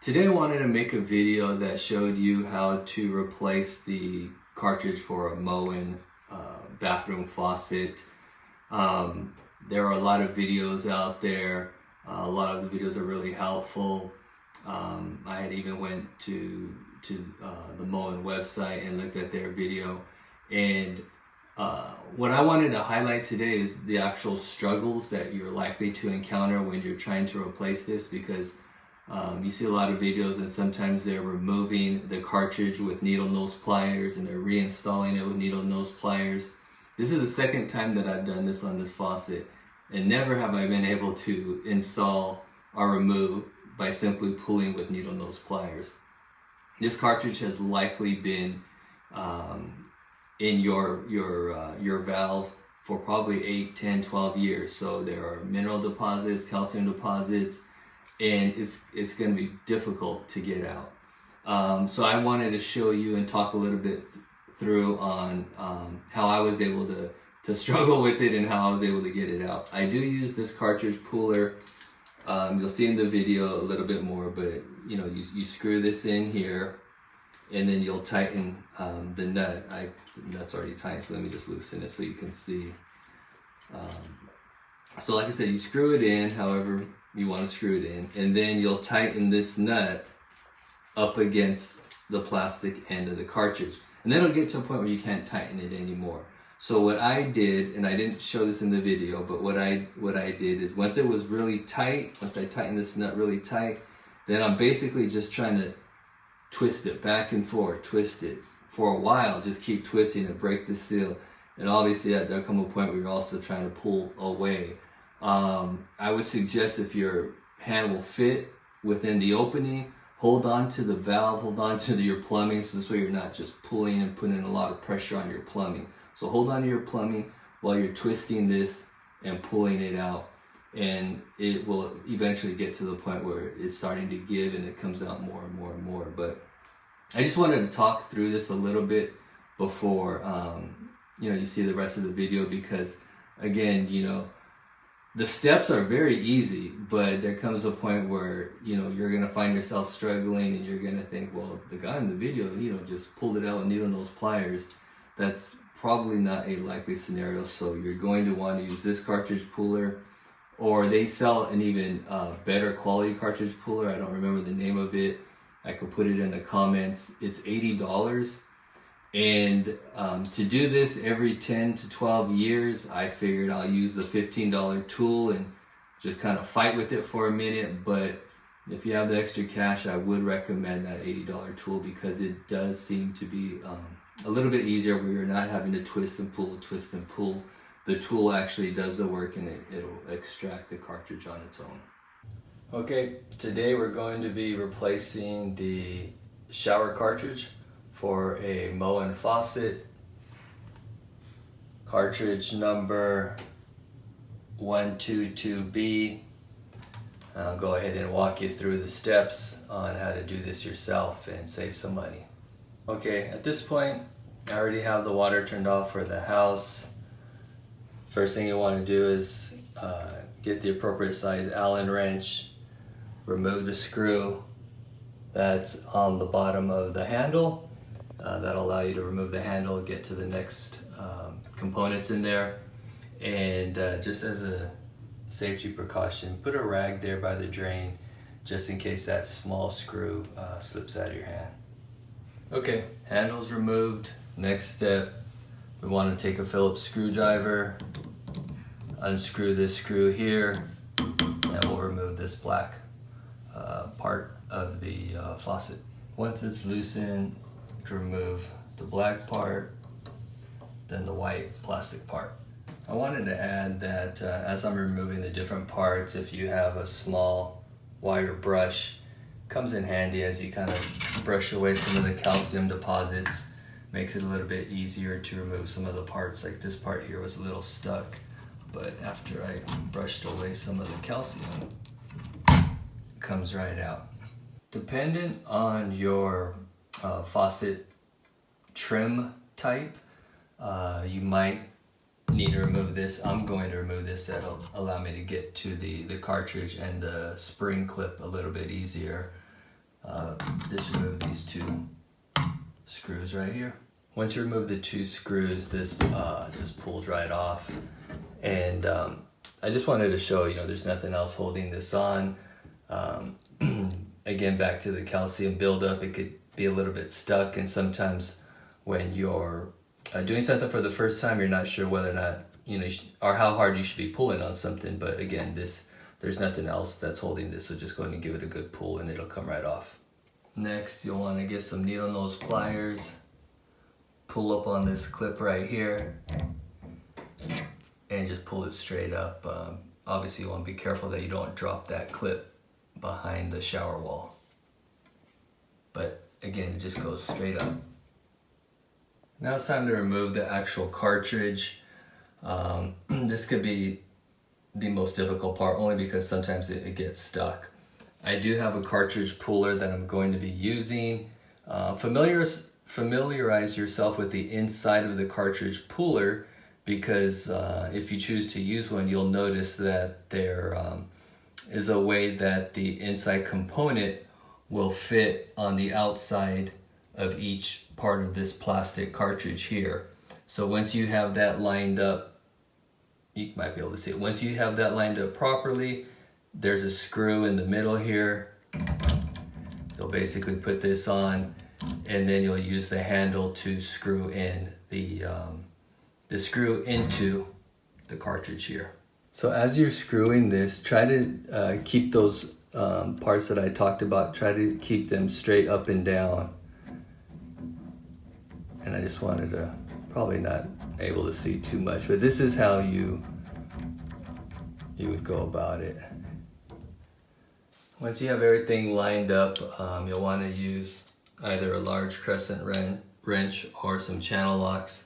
Today I wanted to make a video that showed you how to replace the cartridge for a Moen bathroom faucet. There are a lot of videos out there. A lot of the videos are really helpful. I had even went to the Moen website and looked at their video, and what I wanted to highlight today is the actual struggles that you're likely to encounter when you're trying to replace this, because you see a lot of videos and sometimes they're removing the cartridge with needle nose pliers and they're reinstalling it with needle nose pliers. This is the second time that I've done this on this faucet, and never have I been able to install or remove by simply pulling with needle nose pliers. This cartridge has likely been in your valve for probably 8, 10, 12 years. So there are mineral deposits, calcium deposits, and it's going to be difficult to get out. So I wanted to show you and talk a little bit through on how I was able to struggle with it and how I was able to get it out. I do use this Cartridge Puller. You'll see in the video a little bit more, but you screw this in here and then you'll tighten the nut. The nut's already tight, so let me just loosen it so you can see. So like I said, you screw it in however you want to screw it in, and then you'll tighten this nut up against the plastic end of the cartridge, and then it'll get to a point where you can't tighten it anymore. So what I did, and I didn't show this in the video, but what I did is once it was really tight, once I tightened this nut really tight, then I'm basically just trying to twist it back and forth, twist it for a while, just keep twisting and break the seal. And obviously there'll come a point where you're also trying to pull away. I would suggest, if your hand will fit within the opening, hold on to the valve, hold on to your plumbing, so this way you're not just pulling and putting a lot of pressure on your plumbing. So hold on to your plumbing while you're twisting this and pulling it out, and it will eventually get to the point where it's starting to give and it comes out more and more and more. But I just wanted to talk through this a little bit before you see the rest of the video, because again, the steps are very easy, but there comes a point where you're gonna find yourself struggling, and you're gonna think, well, the guy in the video just pulled it out with needle nose pliers. That's probably not a likely scenario. So you're going to want to use this Cartridge Puller, or they sell an even better quality Cartridge Puller. I don't remember the name of it. I could put it in the comments. It's $80. And to do this every 10 to 12 years, I figured I'll use the $15 tool and just kind of fight with it for a minute. But if you have the extra cash, I would recommend that $80 tool, because it does seem to be a little bit easier, where you're not having to twist and pull, twist and pull. The tool actually does the work, and it'll extract the cartridge on its own. Okay, today we're going to be replacing the shower cartridge for a Moen faucet, cartridge number 122B. I'll go ahead and walk you through the steps on how to do this yourself and save some money. Okay, at this point, I already have the water turned off for the house. First thing you want to do is get the appropriate size Allen wrench, remove the screw that's on the bottom of the handle. That'll allow you to remove the handle, get to the next components in there. And just as a safety precaution, put a rag there by the drain, just in case that small screw slips out of your hand. Okay, handle's removed. Next step, we want to take a Phillips screwdriver, unscrew this screw here, and we'll remove this black part of the faucet. Once it's loosened, you can remove the black part, then the white plastic part. I wanted to add that as I'm removing the different parts, if you have a small wire brush, comes in handy as you kind of brush away some of the calcium deposits. Makes it a little bit easier to remove some of the parts. Like this part here was a little stuck, but after I brushed away some of the calcium, it comes right out. Dependent on your faucet trim type, you might need to remove this. I'm going to remove this. That'll allow me to get to the cartridge and the spring clip a little bit easier. just remove these two screws right here. Once you remove the two screws, this just pulls right off. And I just wanted to show, there's nothing else holding this on. Again, back to the calcium buildup, it could be a little bit stuck, and sometimes when you're doing something for the first time, you're not sure whether or not, or how hard you should be pulling on something. But again, there's nothing else that's holding this, so just go ahead and give it a good pull and it'll come right off. Next, you'll want to get some needle nose pliers, pull up on this clip right here, and just pull it straight up. Obviously, you want to be careful that you don't drop that clip behind the shower wall. But again, it just goes straight up. Now it's time to remove the actual cartridge. This could be the most difficult part, only because sometimes it gets stuck. I do have a cartridge puller that I'm going to be using. Familiarize yourself with the inside of the cartridge puller, because if you choose to use one, you'll notice that there is a way that the inside component will fit on the outside of each part of this plastic cartridge here. So once you have that lined up, you might be able to see it. Once you have that lined up properly, there's a screw in the middle here. You'll basically put this on, and then you'll use the handle to screw in the screw into the cartridge here. So as you're screwing this, try to keep those parts that I talked about, try to keep them straight up and down. And I just wanted to, probably not able to see too much, but this is how you would go about it. Once you have everything lined up, you'll want to use either a large crescent wrench or some channel locks,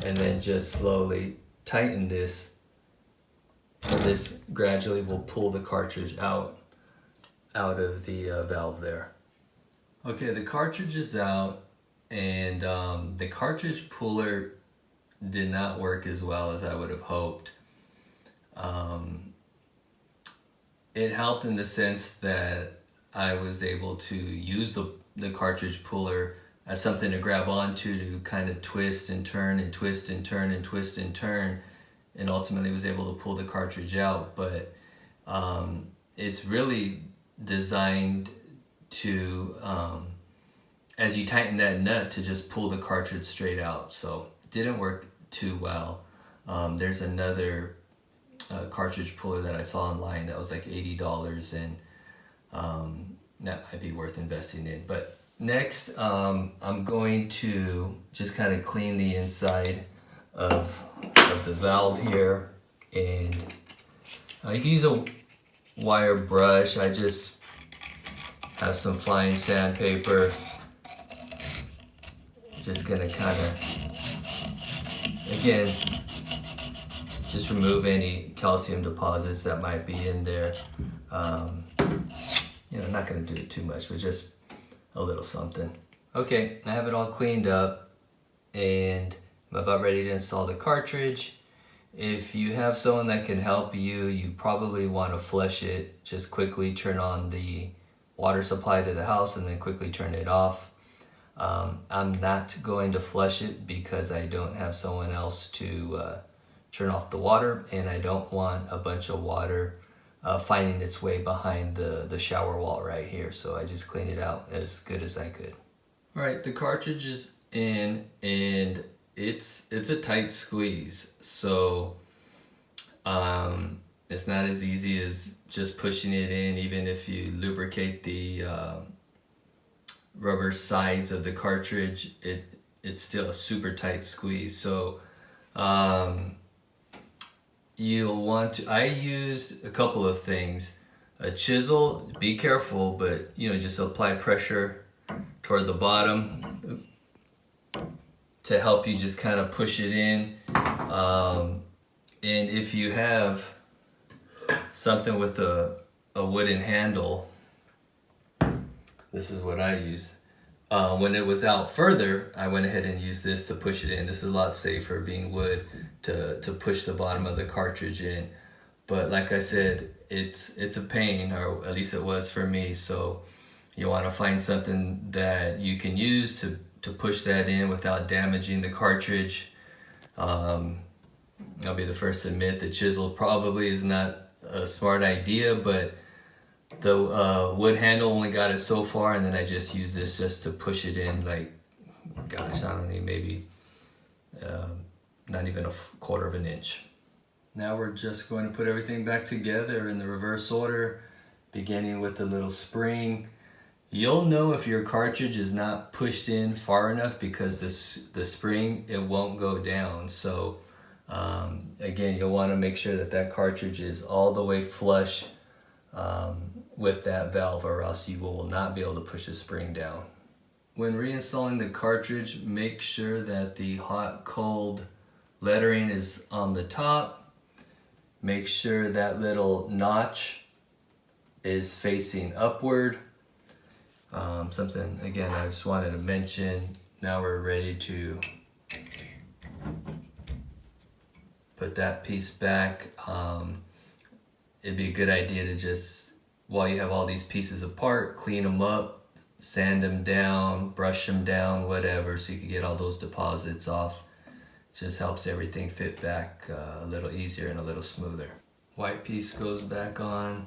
and then just slowly tighten this, and this gradually will pull the cartridge out of the valve there. Okay, the cartridge is out, and the cartridge puller did not work as well as I would have hoped. It helped in the sense that I was able to use the cartridge puller as something to grab onto, to kind of twist and turn and twist and turn and twist and turn, and ultimately was able to pull the cartridge out. But it's really designed to, as you tighten that nut, to just pull the cartridge straight out. So it didn't work too well. There's another cartridge puller that I saw online that was like $80, and that might be worth investing in. But next, I'm going to just kind of clean the inside of the valve here, and you can use a wire brush. I just have some fine sandpaper. Just gonna kind of, again, just remove any calcium deposits that might be in there. Not gonna do it too much, but just a little something. Okay, I have it all cleaned up, and I'm about ready to install the cartridge. If you have someone that can help you, you probably want to flush it. Just quickly turn on the water supply to the house and then quickly turn it off. I'm not going to flush it because I don't have someone else to turn off the water, and I don't want a bunch of water finding its way behind the shower wall right here. So I just cleaned it out as good as I could. All right, the cartridge is in, and it's a tight squeeze. So it's not as easy as just pushing it in. Even if you lubricate the rubber sides of the cartridge, it's still a super tight squeeze. So you'll want to, I used a couple of things. A chisel, be careful, but just apply pressure toward the bottom to help you just kind of push it in. And if you have something with a wooden handle, this is what I used. When it was out further, I went ahead and used this to push it in. This is a lot safer, being wood, to push the bottom of the cartridge in. But like I said, it's a pain, or at least it was for me. So You want to find something that you can use to push that in without damaging the cartridge. I'll be the first to admit the chisel probably is not a smart idea, but the wood handle only got it so far, and then I just used this just to push it in, like, gosh, I don't know, maybe not even a quarter of an inch. Now we're just going to put everything back together in the reverse order, beginning with the little spring. You'll know if your cartridge is not pushed in far enough because the spring, it won't go down. So again, you'll want to make sure that cartridge is all the way flush with that valve, or else you will not be able to push the spring down. When reinstalling the cartridge, make sure that the hot cold lettering is on the top. Make sure that little notch is facing upward. Something, again, I just wanted to mention, now we're ready to put that piece back. It'd be a good idea to just, while you have all these pieces apart, clean them up, sand them down, brush them down, whatever, so you can get all those deposits off. Just helps everything fit back a little easier and a little smoother. White piece goes back on.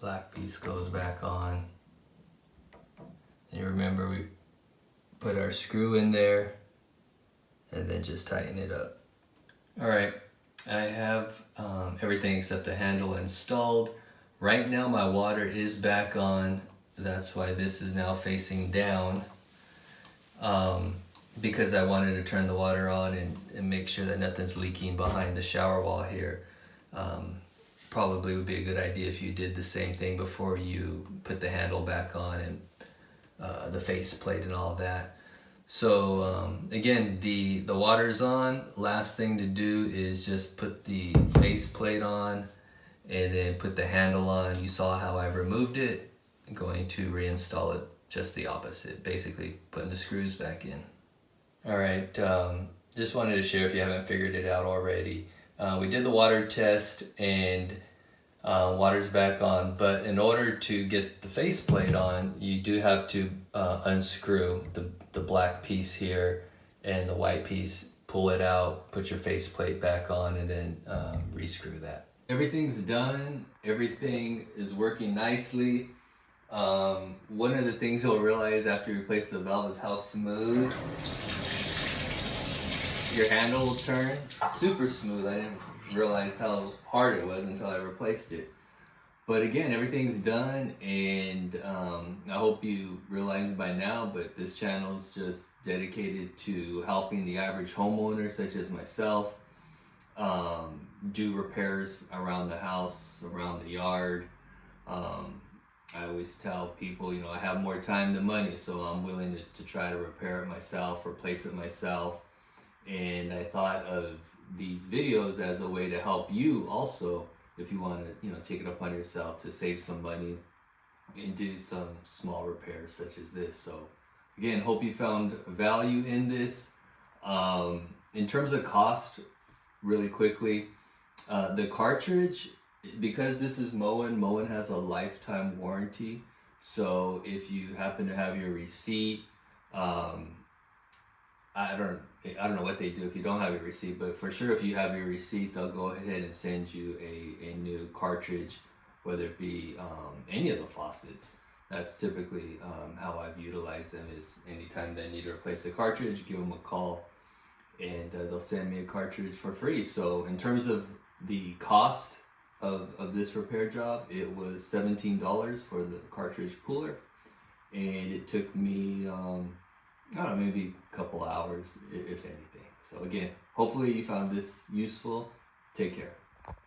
Black piece goes back on. And you remember we put our screw in there and then just tighten it up. All right, I have everything except the handle installed. Right now my water is back on. That's why this is now facing down, because I wanted to turn the water on and make sure that nothing's leaking behind the shower wall here. Probably would be a good idea if you did the same thing before you put the handle back on and the faceplate and all of that. So again, the water's on. Last thing to do is just put the faceplate on and then put the handle on. You saw how I removed it. I'm going to reinstall it just the opposite, basically putting the screws back in. All right, just wanted to share, if you haven't figured it out already, we did the water test and water's back on, but in order to get the faceplate on, you do have to unscrew the black piece here and the white piece, pull it out, put your faceplate back on, and then rescrew that. Everything's done, everything is working nicely. One of the things you'll realize after you replace the valve is how smooth your handle will turn. Super smooth. I didn't realize how hard it was until I replaced it. But again, everything's done, and I hope you realize by now, but this channel is just dedicated to helping the average homeowner such as myself do repairs around the house, around the yard. I always tell people, you know, I have more time than money, so I'm willing to try to repair it myself, replace it myself. And I thought of these videos as a way to help you also, if you want to, you know, take it upon yourself to save some money and do some small repairs such as this. So again, hope you found value in this. In terms of cost, really quickly, the cartridge, because this is Moen has a lifetime warranty. So if you happen to have your receipt, I don't know what they do if you don't have your receipt, but for sure if you have your receipt, they'll go ahead and send you a new cartridge, whether it be any of the faucets. That's typically how I've utilized them, is anytime they need to replace a cartridge, give them a call and they'll send me a cartridge for free. So in terms of the cost of this repair job, it was $17 for the Cartridge Puller, and it took me I don't know, maybe a couple hours, if anything. So again, hopefully you found this useful. Take care.